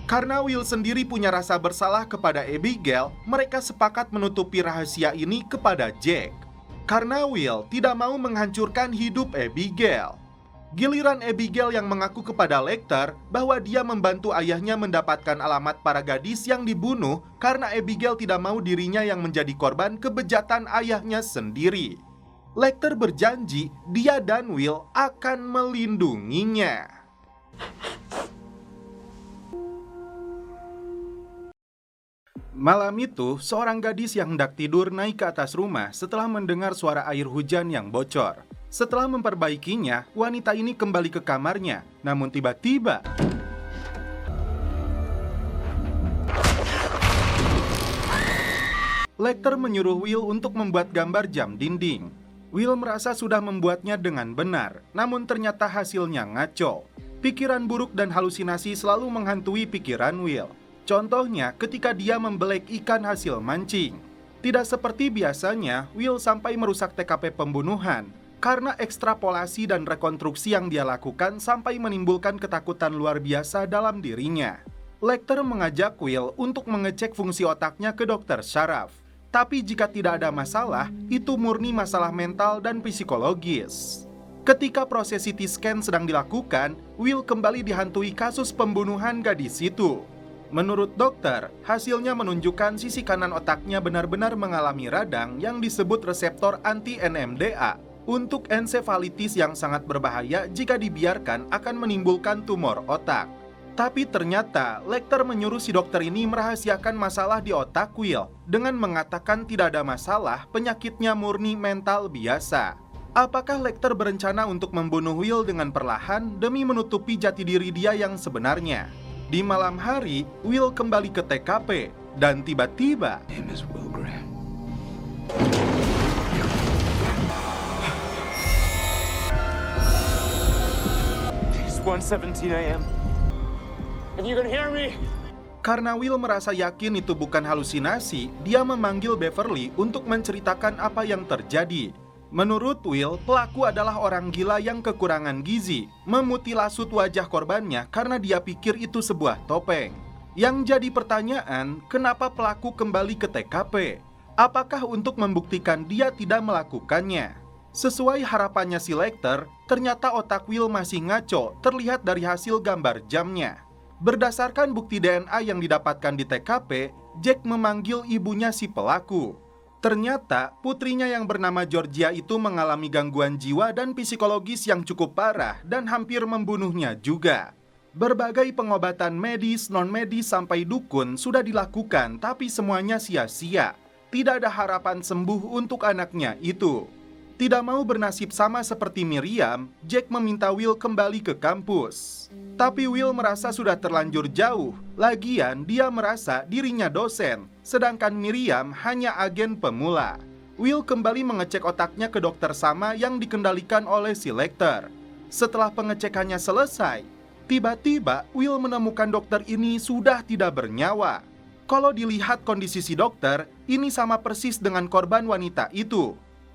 Speaker 1: Karena Will sendiri punya rasa bersalah kepada Abigail, mereka sepakat menutupi rahasia ini kepada Jack. Karena Will tidak mau menghancurkan hidup Abigail. Giliran Abigail yang mengaku kepada Lecter bahwa dia membantu ayahnya mendapatkan alamat para gadis yang dibunuh karena Abigail tidak mau dirinya yang menjadi korban kebejatan ayahnya sendiri. Lecter berjanji dia dan Will akan melindunginya. Malam itu, seorang gadis yang hendak tidur naik ke atas rumah setelah mendengar suara air hujan yang bocor. Setelah memperbaikinya, wanita ini kembali ke kamarnya. Namun tiba-tiba Lecter menyuruh Will untuk membuat gambar jam dinding. Will merasa sudah membuatnya dengan benar, namun ternyata hasilnya ngaco. Pikiran buruk dan halusinasi selalu menghantui pikiran Will. Contohnya ketika dia membelek ikan hasil mancing. Tidak seperti biasanya, Will sampai merusak TKP pembunuhan karena ekstrapolasi dan rekonstruksi yang dia lakukan sampai menimbulkan ketakutan luar biasa dalam dirinya. Lecter mengajak Will untuk mengecek fungsi otaknya ke Dr. Sharaf. Tapi jika tidak ada masalah, itu murni masalah mental dan psikologis. Ketika proses CT scan sedang dilakukan, Will kembali dihantui kasus pembunuhan gadis itu. Menurut dokter, hasilnya menunjukkan sisi kanan otaknya benar-benar mengalami radang yang disebut reseptor anti-NMDA untuk ensefalitis yang sangat berbahaya jika dibiarkan akan menimbulkan tumor otak. Tapi ternyata Lecter menyuruh si dokter ini merahasiakan masalah di otak Will dengan mengatakan tidak ada masalah, penyakitnya murni mental biasa. Apakah Lecter berencana untuk membunuh Will dengan perlahan demi menutupi jati diri dia yang sebenarnya? Di malam hari, Will kembali ke TKP dan tiba-tiba
Speaker 4: Name is Will Graham.
Speaker 6: It's 1:17 a.m. If you can hear me.
Speaker 1: Karena Will merasa yakin itu bukan halusinasi, dia memanggil Beverly untuk menceritakan apa yang terjadi. Menurut Will, pelaku adalah orang gila yang kekurangan gizi, memutilasi wajah korbannya karena dia pikir itu sebuah topeng. Yang jadi pertanyaan, kenapa pelaku kembali ke TKP? Apakah untuk membuktikan dia tidak melakukannya? Sesuai harapannya si Lecter, ternyata otak Will masih ngaco, terlihat dari hasil gambar jamnya. Berdasarkan bukti DNA yang didapatkan di TKP, Jack memanggil ibunya si pelaku. Ternyata putrinya yang bernama Georgia itu mengalami gangguan jiwa dan psikologis yang cukup parah dan hampir membunuhnya juga. Berbagai pengobatan medis, non-medis sampai dukun sudah dilakukan, tapi semuanya sia-sia. Tidak ada harapan sembuh untuk anaknya itu. Tidak mau bernasib sama seperti Miriam, Jack meminta Will kembali ke kampus. Tapi Will merasa sudah terlanjur jauh. Lagian dia merasa dirinya dosen. sedangkan Miriam hanya agen pemula. Will kembali mengecek otaknya ke dokter Sama yang dikendalikan oleh si Lecter. Setelah pengecekannya selesai, tiba-tiba Will menemukan dokter ini sudah tidak bernyawa. Kalau dilihat kondisi si dokter, ini sama persis dengan korban wanita itu.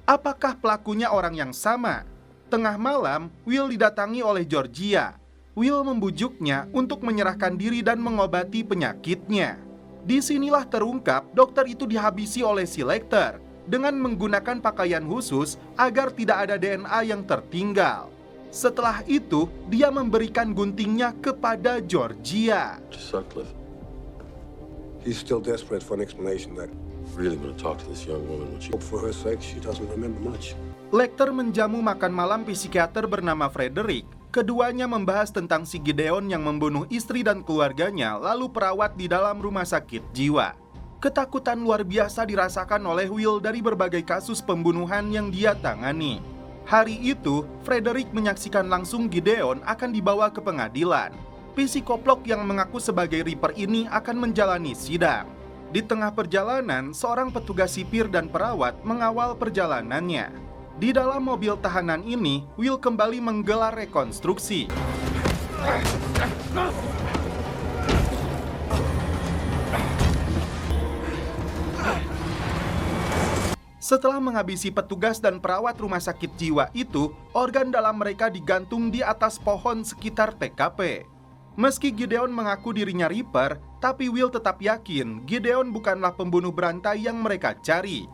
Speaker 1: Apakah pelakunya orang yang sama? Tengah malam, Will didatangi oleh Georgia. Will membujuknya untuk menyerahkan diri dan mengobati penyakitnya. Disinilah terungkap dokter itu dihabisi oleh si Lecter dengan menggunakan pakaian khusus agar tidak ada DNA yang tertinggal. Setelah itu, dia memberikan guntingnya kepada Georgia.
Speaker 2: Sutcliffe. He's still desperate for an explanation that really going to talk to this young woman when she hope for her sake she doesn't remember much.
Speaker 1: Lecter menjamu makan malam psikiater bernama Frederick. Keduanya membahas tentang si Gideon yang membunuh istri dan keluarganya lalu perawat di dalam rumah sakit jiwa. Ketakutan luar biasa dirasakan oleh Will dari berbagai kasus pembunuhan yang dia tangani. Hari itu, Frederick menyaksikan langsung Gideon akan dibawa ke pengadilan. Psikoplog yang mengaku sebagai Reaper ini akan menjalani sidang. Di tengah perjalanan, seorang petugas sipir dan perawat mengawal perjalanannya. Di dalam mobil tahanan ini, Will kembali menggelar rekonstruksi. Setelah menghabisi petugas dan perawat rumah sakit jiwa itu, organ dalam mereka digantung di atas pohon sekitar TKP. Meski Gideon mengaku dirinya Reaper, tapi Will tetap yakin Gideon bukanlah pembunuh berantai yang mereka cari.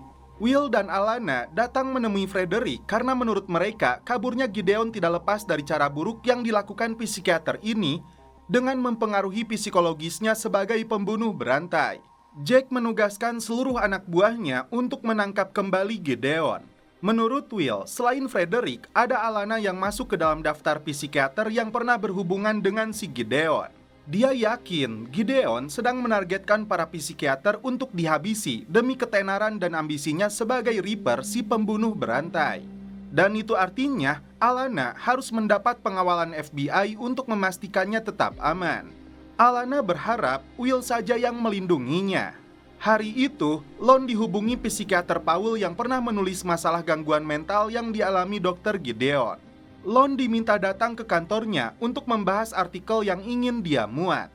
Speaker 1: Will dan Alana datang menemui Frederick karena menurut mereka kaburnya Gideon tidak lepas dari cara buruk yang dilakukan psikiater ini dengan mempengaruhi psikologisnya sebagai pembunuh berantai. Jack menugaskan seluruh anak buahnya untuk menangkap kembali Gideon. Menurut Will, selain Frederick, ada Alana yang masuk ke dalam daftar psikiater yang pernah berhubungan dengan si Gideon. Dia yakin Gideon sedang menargetkan para psikiater untuk dihabisi demi ketenaran dan ambisinya sebagai Reaper si pembunuh berantai. Dan itu artinya Alana harus mendapat pengawalan FBI untuk memastikannya tetap aman. Alana berharap Will saja yang melindunginya. Hari itu, Lon dihubungi psikiater Paul yang pernah menulis masalah gangguan mental yang dialami Dr. Gideon. Lon diminta datang ke kantornya untuk membahas artikel yang ingin dia muat.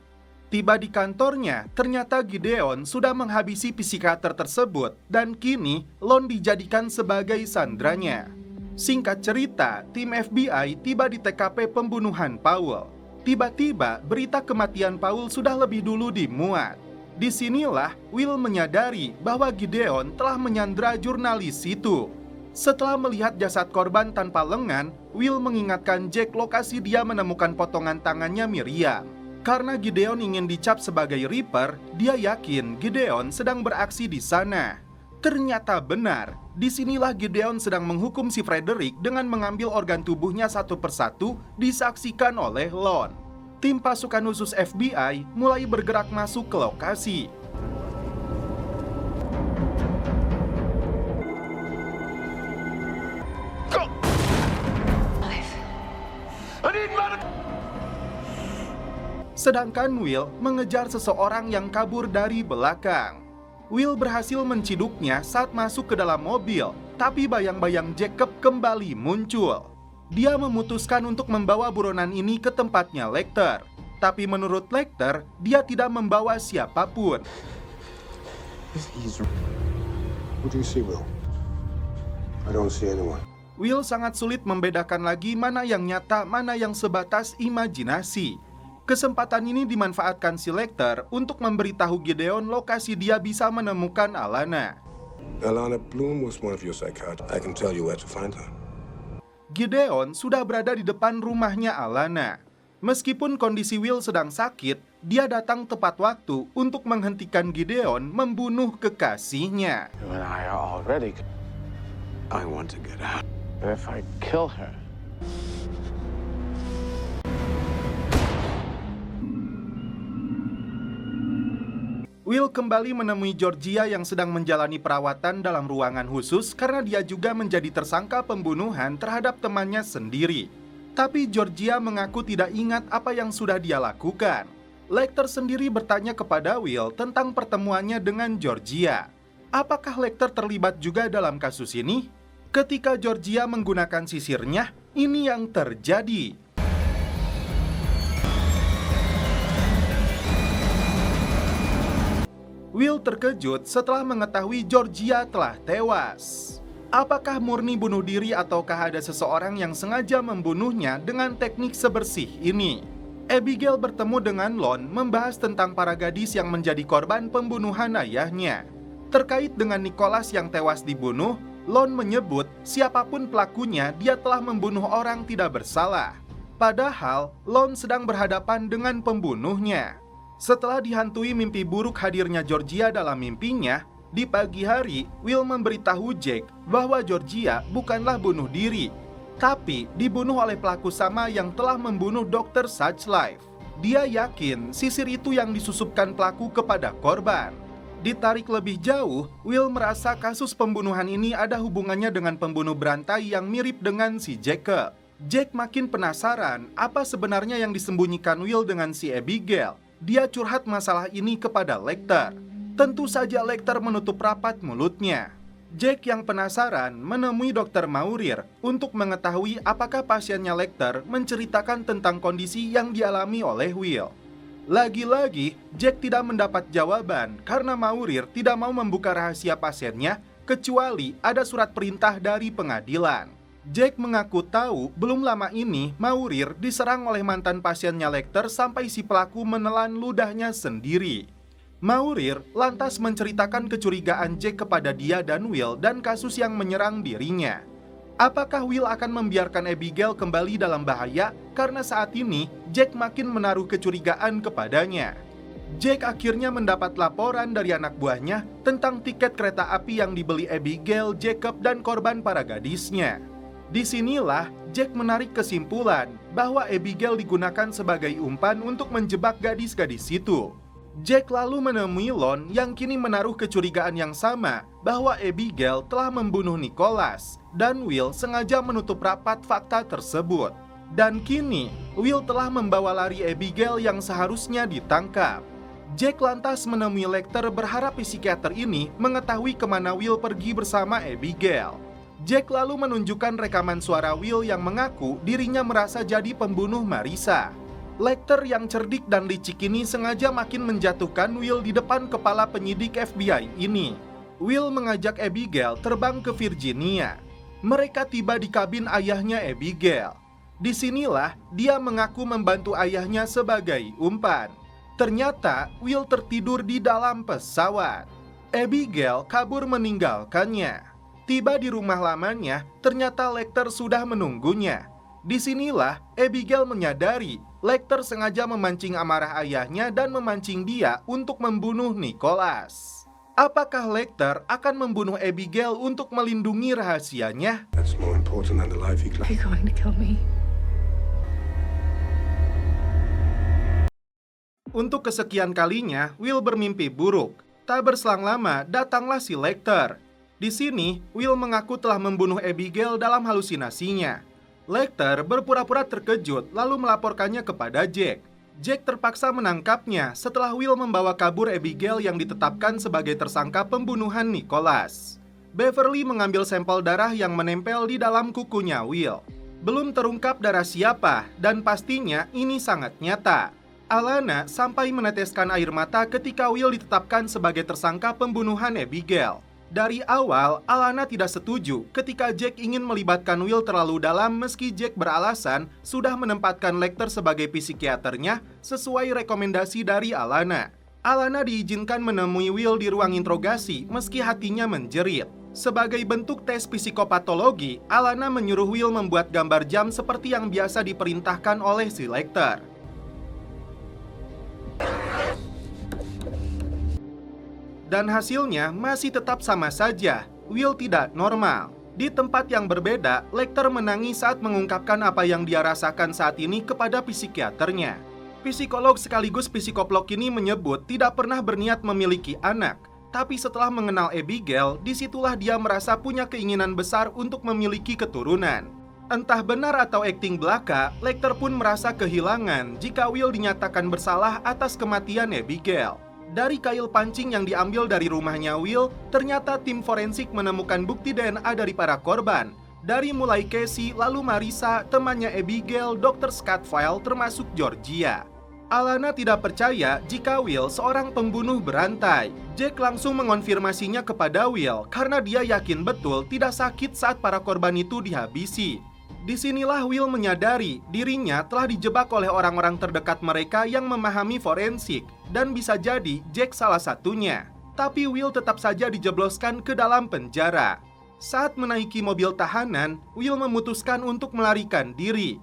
Speaker 1: Tiba di kantornya, ternyata Gideon sudah menghabisi psikiater tersebut dan kini Lon dijadikan sebagai sandranya. Singkat cerita, tim FBI tiba di TKP pembunuhan Paul. Tiba-tiba, berita kematian Paul sudah lebih dulu dimuat. Disinilah Will menyadari bahwa Gideon telah menyandra jurnalis itu. Setelah melihat jasad korban tanpa lengan, Will mengingatkan Jack lokasi dia menemukan potongan tangannya Miriam. Karena Gideon ingin dicap sebagai Reaper, dia yakin Gideon sedang beraksi di sana. Ternyata benar, disinilah Gideon sedang menghukum si Frederick dengan mengambil organ tubuhnya satu persatu disaksikan oleh Lon. Tim pasukan khusus FBI mulai bergerak masuk ke lokasi. Sedangkan Will mengejar seseorang yang kabur dari belakang. Will berhasil menciduknya saat masuk ke dalam mobil, tapi bayang-bayang Jacob kembali muncul. Dia memutuskan untuk membawa buronan ini ke tempatnya Lecter. Tapi menurut Lecter, dia tidak membawa siapapun.
Speaker 2: What do you see, Will? I don't see anyone.
Speaker 1: Will sangat sulit membedakan lagi mana yang nyata, mana yang sebatas imajinasi. Kesempatan ini dimanfaatkan si Lecter untuk memberitahu Gideon lokasi dia bisa menemukan Alana.
Speaker 2: Alana Bloom was one of your psychiatrists. I can tell you where to find her.
Speaker 1: Gideon sudah berada di depan rumahnya Alana. Meskipun kondisi Will sedang sakit, dia datang tepat waktu untuk menghentikan Gideon membunuh kekasihnya.
Speaker 6: You and I are already.
Speaker 2: I want to get out.
Speaker 6: But if I kill her,
Speaker 1: Will kembali menemui Georgia yang sedang menjalani perawatan dalam ruangan khusus karena dia juga menjadi tersangka pembunuhan terhadap temannya sendiri. Tapi Georgia mengaku tidak ingat apa yang sudah dia lakukan. Lecter sendiri bertanya kepada Will tentang pertemuannya dengan Georgia. Apakah Lecter terlibat juga dalam kasus ini? Ketika Georgia menggunakan sisirnya, ini yang terjadi. Will terkejut setelah mengetahui Georgia telah tewas. Apakah murni bunuh diri ataukah ada seseorang yang sengaja membunuhnya dengan teknik sebersih ini? Abigail bertemu dengan Lon membahas tentang para gadis yang menjadi korban pembunuhan ayahnya. Terkait dengan Nicholas yang tewas dibunuh, Lon menyebut siapapun pelakunya dia telah membunuh orang tidak bersalah. Padahal Lon sedang berhadapan dengan pembunuhnya. Setelah dihantui mimpi buruk hadirnya Georgia dalam mimpinya, di pagi hari Will memberitahu Jake bahwa Georgia bukanlah bunuh diri, tapi dibunuh oleh pelaku sama yang telah membunuh Dr. Suchlife. Dia yakin sisir itu yang disusupkan pelaku kepada korban. Ditarik lebih jauh, Will merasa kasus pembunuhan ini ada hubungannya dengan pembunuh berantai yang mirip dengan si Jacob. Jake makin penasaran apa sebenarnya yang disembunyikan Will dengan si Abigail. Dia curhat masalah ini kepada Lecter. Tentu saja Lecter menutup rapat mulutnya. Jake yang penasaran menemui Dr. Maurir untuk mengetahui apakah pasiennya Lecter menceritakan tentang kondisi yang dialami oleh Will. Lagi-lagi, Jack tidak mendapat jawaban karena Maurir tidak mau membuka rahasia pasiennya kecuali ada surat perintah dari pengadilan. Jack mengaku tahu belum lama ini Maurir diserang oleh mantan pasiennya Lecter sampai si pelaku menelan ludahnya sendiri. Maurir lantas menceritakan kecurigaan Jack kepada dia dan Will dan kasus yang menyerang dirinya. Apakah Will akan membiarkan Abigail kembali dalam bahaya karena saat ini Jack makin menaruh kecurigaan kepadanya? Jack akhirnya mendapat laporan dari anak buahnya tentang tiket kereta api yang dibeli Abigail, Jacob, dan korban para gadisnya. Disinilah Jack menarik kesimpulan bahwa Abigail digunakan sebagai umpan untuk menjebak gadis-gadis itu. Jack lalu menemui Lon yang kini menaruh kecurigaan yang sama bahwa Abigail telah membunuh Nicholas dan Will sengaja menutup rapat fakta tersebut. Dan kini Will telah membawa lari Abigail yang seharusnya ditangkap. Jack lantas menemui Lecter berharap psikiater ini mengetahui kemana Will pergi bersama Abigail. Jack lalu menunjukkan rekaman suara Will yang mengaku dirinya merasa jadi pembunuh Marissa. Lecter yang cerdik dan licik ini sengaja makin menjatuhkan Will di depan kepala penyidik FBI ini. Will mengajak Abigail terbang ke Virginia. Mereka tiba di kabin ayahnya Abigail. Disinilah dia mengaku membantu ayahnya sebagai umpan. Ternyata Will tertidur di dalam pesawat. Abigail kabur meninggalkannya. Tiba di rumah lamanya, ternyata Lecter sudah menunggunya. Disinilah Abigail menyadari Lecter sengaja memancing amarah ayahnya dan memancing dia untuk membunuh Nicholas. Apakah Lecter akan membunuh Abigail untuk melindungi rahasianya?
Speaker 2: That's more important than the life he
Speaker 3: Are you going to kill me?
Speaker 1: Untuk kesekian kalinya, Will bermimpi buruk. Tak berselang lama, datanglah si Lecter. Di sini, Will mengaku telah membunuh Abigail dalam halusinasinya. Lecter berpura-pura terkejut lalu melaporkannya kepada Jack. Jack terpaksa menangkapnya setelah Will membawa kabur Abigail yang ditetapkan sebagai tersangka pembunuhan Nicholas. Beverly mengambil sampel darah yang menempel di dalam kukunya Will. Belum terungkap darah siapa dan pastinya ini sangat nyata. Alana sampai meneteskan air mata ketika Will ditetapkan sebagai tersangka pembunuhan Abigail. Dari awal, Alana tidak setuju ketika Jack ingin melibatkan Will terlalu dalam meski Jack beralasan sudah menempatkan Lecter sebagai psikiaternya sesuai rekomendasi dari Alana. Alana diizinkan menemui Will di ruang interogasi meski hatinya menjerit. Sebagai bentuk tes psikopatologi, Alana menyuruh Will membuat gambar jam seperti yang biasa diperintahkan oleh si Lecter. Dan hasilnya masih tetap sama saja, Will tidak normal. Di tempat yang berbeda, Lecter menangis saat mengungkapkan apa yang dia rasakan saat ini kepada psikiaternya. Psikolog sekaligus psikoplog ini menyebut tidak pernah berniat memiliki anak. Tapi setelah mengenal Abigail, disitulah dia merasa punya keinginan besar untuk memiliki keturunan. Entah benar atau akting belaka, Lecter pun merasa kehilangan jika Will dinyatakan bersalah atas kematian Abigail. Dari kail pancing yang diambil dari rumahnya Will, ternyata tim forensik menemukan bukti DNA dari para korban. Dari mulai Casey, lalu Marissa, temannya Abigail, Dr. Scatfile, termasuk Georgia. Alana tidak percaya jika Will seorang pembunuh berantai. Jack langsung mengonfirmasinya kepada Will karena dia yakin betul tidak sakit saat para korban itu dihabisi. Disinilah Will menyadari dirinya telah dijebak oleh orang-orang terdekat mereka yang memahami forensik, dan bisa jadi Jack salah satunya. Tapi Will tetap saja dijebloskan ke dalam penjara. Saat menaiki mobil tahanan, Will memutuskan untuk melarikan diri.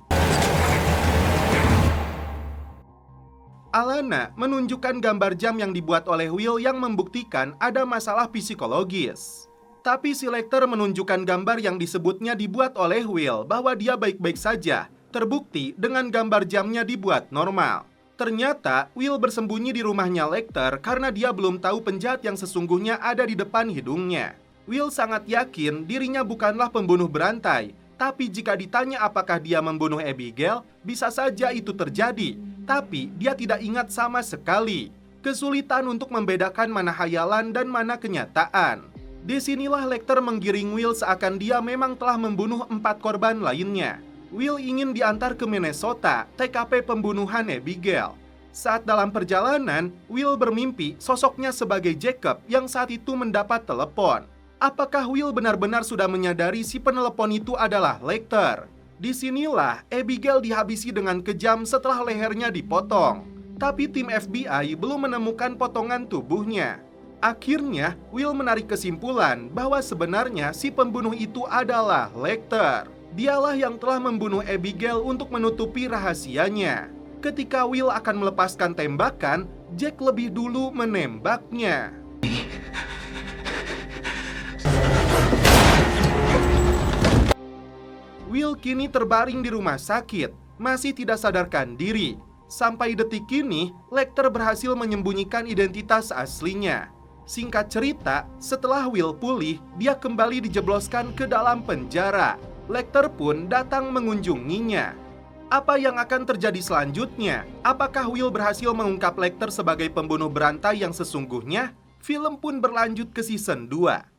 Speaker 1: Alana menunjukkan gambar jam yang dibuat oleh Will yang membuktikan ada masalah psikologis. Tapi si Lecter menunjukkan gambar yang disebutnya dibuat oleh Will bahwa dia baik-baik saja, terbukti dengan gambar jamnya dibuat normal. Ternyata Will bersembunyi di rumahnya Lecter karena dia belum tahu penjahat yang sesungguhnya ada di depan hidungnya. Will sangat yakin dirinya bukanlah pembunuh berantai, tapi jika ditanya apakah dia membunuh Abigail, bisa saja itu terjadi. Tapi dia tidak ingat sama sekali. Kesulitan untuk membedakan mana hayalan dan mana kenyataan. Disinilah Lecter menggiring Will seakan dia memang telah membunuh 4 korban lainnya. Will ingin diantar ke Minnesota, TKP pembunuhan Abigail. Saat dalam perjalanan, Will bermimpi sosoknya sebagai Jacob yang saat itu mendapat telepon. Apakah Will benar-benar sudah menyadari si penelepon itu adalah Lecter? Disinilah Abigail dihabisi dengan kejam setelah lehernya dipotong. Tapi tim FBI belum menemukan potongan tubuhnya. Akhirnya, Will menarik kesimpulan bahwa sebenarnya si pembunuh itu adalah Lecter. Dialah yang telah membunuh Abigail untuk menutupi rahasianya. Ketika Will akan melepaskan tembakan, Jack lebih dulu menembaknya. Will kini terbaring di rumah sakit, masih tidak sadarkan diri. Sampai detik ini, Lecter berhasil menyembunyikan identitas aslinya. Singkat cerita, setelah Will pulih, dia kembali dijebloskan ke dalam penjara. Lecter pun datang mengunjunginya. Apa yang akan terjadi selanjutnya? Apakah Will berhasil mengungkap Lecter sebagai pembunuh berantai yang sesungguhnya? Film pun berlanjut ke season 2.